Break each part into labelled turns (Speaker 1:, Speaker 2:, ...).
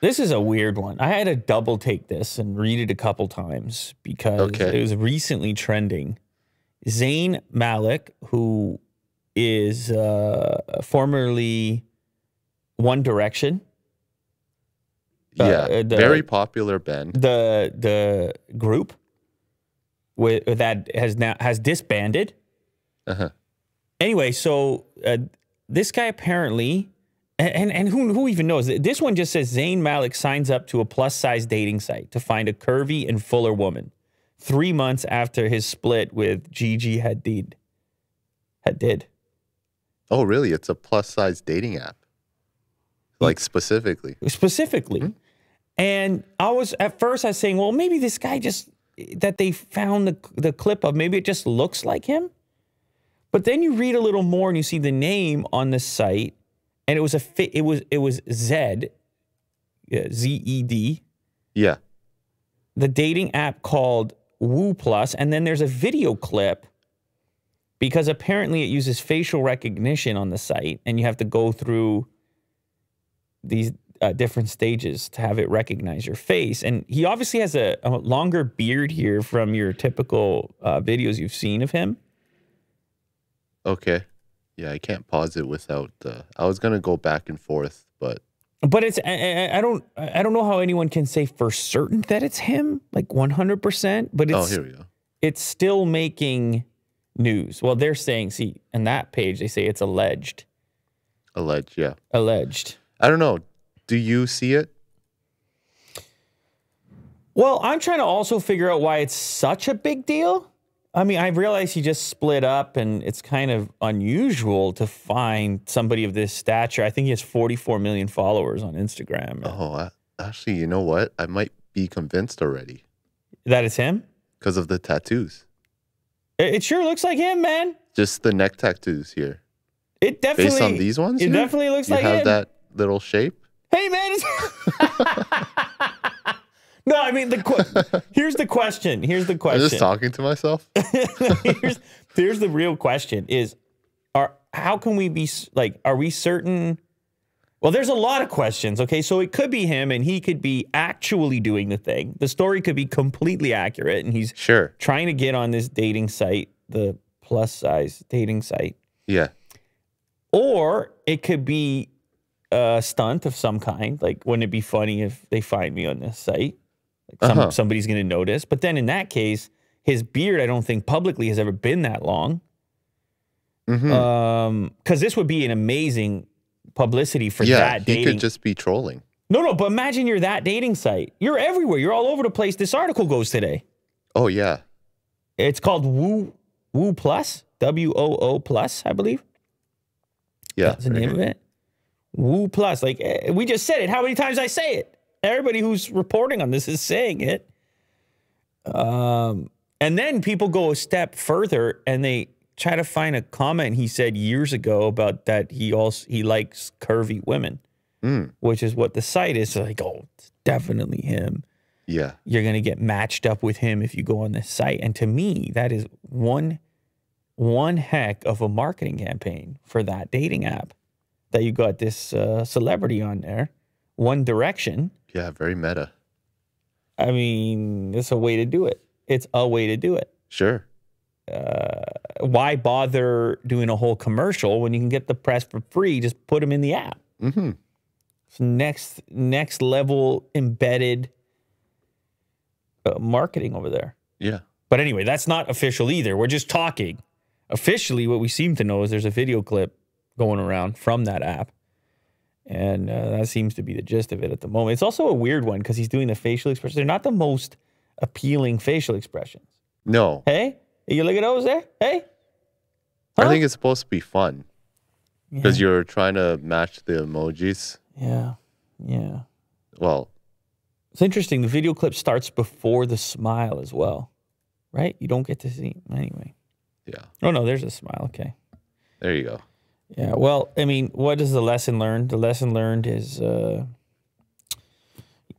Speaker 1: This is a weird one. I had to double take this and read it a couple times because it was recently trending. Zayn Malik, who is formerly One Direction.
Speaker 2: Very popular band.
Speaker 1: The group that has disbanded. Anyway, so this guy apparently, and who even knows? This one just says Zayn Malik signs up to a plus-size dating site to find a curvy and fuller woman 3 months after his split with Gigi Hadid.
Speaker 2: Oh, really? It's a plus-size dating app. Like specifically.
Speaker 1: Specifically. And at first I was saying, well, maybe this guy that they found the clip of, maybe it just looks like him. But then you read a little more and you see the name on the site, and it was Zed, Z-E-D.
Speaker 2: Yeah.
Speaker 1: The dating app called Woo Plus, and then there's a video clip because apparently it uses facial recognition on the site, and you have to go through these different stages to have it recognize your face. And he obviously has a longer beard here from your typical videos you've seen of him.
Speaker 2: Okay. Yeah, I can't pause it without. I was gonna go back and forth, but
Speaker 1: it's I don't know how anyone can say for certain that it's him, like 100%. But it's
Speaker 2: here we go.
Speaker 1: It's still making news. Well, they're saying, see, in that page they say it's alleged.
Speaker 2: Alleged, yeah.
Speaker 1: Alleged.
Speaker 2: I don't know. Do you see it?
Speaker 1: Well, I'm trying to also figure out why it's such a big deal. I mean, I realize he just split up, and it's kind of unusual to find somebody of this stature. I think he has 44 million followers on Instagram.
Speaker 2: Oh, actually, you know what? I might be convinced already.
Speaker 1: That it's him?
Speaker 2: Because of the tattoos.
Speaker 1: It sure looks like him, man.
Speaker 2: Just the neck tattoos here.
Speaker 1: It definitely...
Speaker 2: Based on these ones?
Speaker 1: It definitely looks like him.
Speaker 2: You have that little shape?
Speaker 1: Hey, man. No, I mean, here's the question. Here's the question.
Speaker 2: I'm just talking to myself.
Speaker 1: here's the real question is, how can we be, like, are we certain? Well, there's a lot of questions, okay? So it could be him, and he could be actually doing the thing. The story could be completely accurate, and he's trying to get on this dating site, the plus-size dating site.
Speaker 2: Yeah.
Speaker 1: Or it could be a stunt of some kind. Like, wouldn't it be funny if they find me on this site? Like somebody's going to notice. But then in that case, his beard, I don't think publicly has ever been that long. Because this would be an amazing publicity for that dating.
Speaker 2: Yeah, he could just be trolling.
Speaker 1: No, but imagine you're that dating site. You're everywhere. You're all over the place. This article goes today.
Speaker 2: Oh, yeah.
Speaker 1: It's called Woo Plus, W-O-O Plus, I believe.
Speaker 2: Yeah.
Speaker 1: That's the name of it. Woo Plus. Like, we just said it. How many times I say it? Everybody who's reporting on this is saying it. And then people go a step further and they try to find a comment he said years ago about that he likes curvy women, which is what the site is. So like, oh, it's definitely him.
Speaker 2: Yeah.
Speaker 1: You're going to get matched up with him if you go on this site. And to me, that is one heck of a marketing campaign for that dating app, that you got this celebrity on there, One Direction.
Speaker 2: Yeah, very meta.
Speaker 1: I mean, it's a way to do it. It's a way to do it.
Speaker 2: Sure.
Speaker 1: Why bother doing a whole commercial when you can get the press for free? Just put them in the app. It's next level embedded marketing over there.
Speaker 2: Yeah.
Speaker 1: But anyway, that's not official either. We're just talking. Officially, what we seem to know is there's a video clip going around from that app. And that seems to be the gist of it at the moment. It's also a weird one because he's doing the facial expressions. They're not the most appealing facial expressions.
Speaker 2: No.
Speaker 1: Hey? You look at those there? Hey? Huh?
Speaker 2: I think it's supposed to be fun. Because you're trying to match the emojis.
Speaker 1: Yeah. Yeah.
Speaker 2: Well.
Speaker 1: It's interesting. The video clip starts before the smile as well. Right? You don't get to see. Anyway.
Speaker 2: Yeah.
Speaker 1: Oh, no. There's a smile. Okay.
Speaker 2: There you go.
Speaker 1: Yeah, well, I mean, what is the lesson learned? The lesson learned is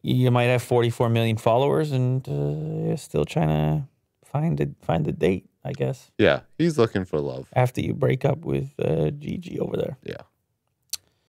Speaker 1: you might have 44 million followers and you're still trying to find a date, I guess.
Speaker 2: Yeah, he's looking for love.
Speaker 1: After you break up with Gigi over there.
Speaker 2: Yeah.